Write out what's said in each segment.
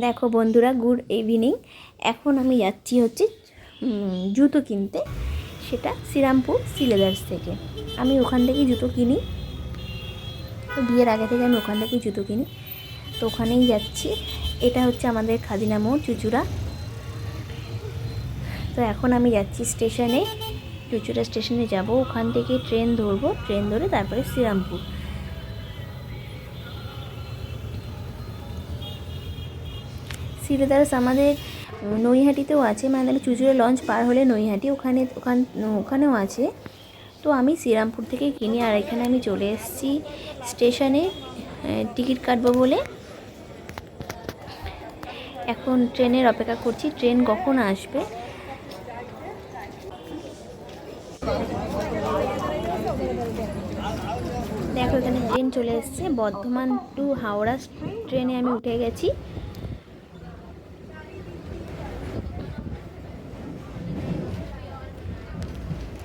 দেখো বন্ধুরা, good evening. এখন আমি যাচ্ছি হচ্ছে জুতো কিনতে, সেটা শ্রীরামপুর সিলেদার্স থেকে। আমি ওখান থেকেই জুতো কিনি, তো বিয়ের আগে থেকে আমি ওখান থেকেই জুতো কিনি, তো ওখানেই যাচ্ছি। এটা হচ্ছে আমাদের খাদিনা মোড়, চুঁচুড়া। তো এখন আমি যাচ্ছি স্টেশনে, চুঁচুড়া স্টেশনে যাব। ওখান থেকে ট্রেন ধরবো, ট্রেন ধরে তারপরে শ্রীরামপুর। সিলেদার্স আমাদের নৈহাটিতেও আছে, মানে আমি চুঁচুড়া লঞ্চ পার হলে নৈহাটি, ওখানেও আছে। তো আমি শ্রীরামপুর থেকে কিনি। আর এখানে আমি চলে এসেছি স্টেশনে টিকিট কাটবো বলে। এখন ট্রেনের অপেক্ষা করছি, ট্রেন কখন আসবে। দেখো এখানে ট্রেন চলে এসেছে, বর্ধমান টু হাওড়া ট্রেনে আমি উঠে গেছি।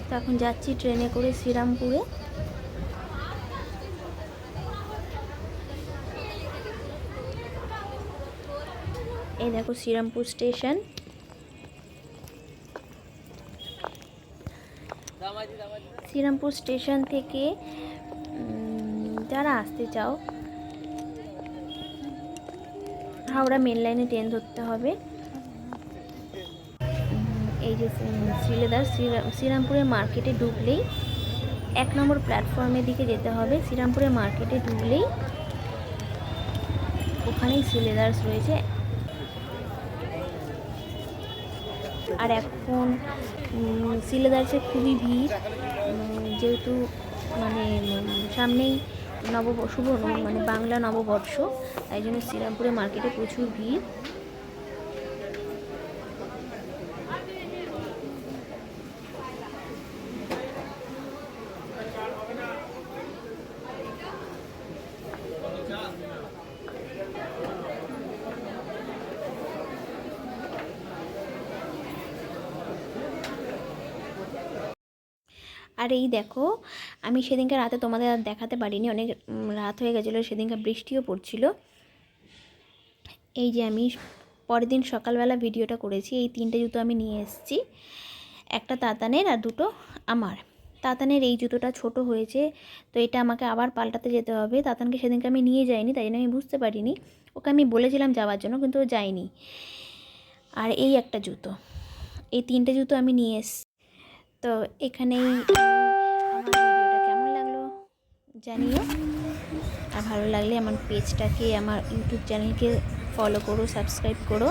তো এখন যাচ্ছি ট্রেনে করে শ্রীরামপুরে। এই দেখো শ্রীরামপুর স্টেশন। শ্রীরামপুর স্টেশন থেকে যারা আসতে চাও, হাওড়া মেন লাইনে ট্রেন ধরতে হবে। এই যে শ্রীরামপুরের মার্কেটে ঢুকলেই 1 নম্বর প্ল্যাটফর্মের দিকে যেতে হবে। শ্রীরামপুরের মার্কেটে ঢুকলেই ওখানেই সিলেদার্স রয়েছে। আর এখন সিলেদার্সে খুবই ভিড়, যেহেতু মানে সামনেই মানে বাংলা নববর্ষ, তাই জন্য শ্রীরামপুরের মার্কেটে প্রচুর ভিড়। আর এই দেখো, আমি সেদিনকে রাতে তোমাদের আর দেখাতে পারিনি, অনেক রাত হয়ে গেছিলো, সেদিনকে বৃষ্টিও পড়ছিল। এই যে আমি পরের দিন সকালবেলা ভিডিওটা করেছি। এই 3টে জুতো আমি নিয়ে এসেছি, একটা তাতানের আর 2টো আমার। তাতানের এই জুতোটা ছোট হয়েছে, তো এটা আমাকে আবার পাল্টাতে যেতে হবে। তাতানকে সেদিনকে আমি নিয়ে যাইনি, তাই জন্য আমি বুঝতে পারিনি। ওকে আমি বলেছিলাম যাওয়ার জন্য, কিন্তু ও যায়নি। আর এই একটা জুতো, এই 3টে জুতো আমি নিয়ে এসেছি। তো এখানেই আমার ভিডিওটা কেমন লাগলো জানিও, আর ভালো লাগলে আমার পেজটাকে, আমার ইউটিউব চ্যানেলকে ফলো করো, সাবস্ক্রাইব করো।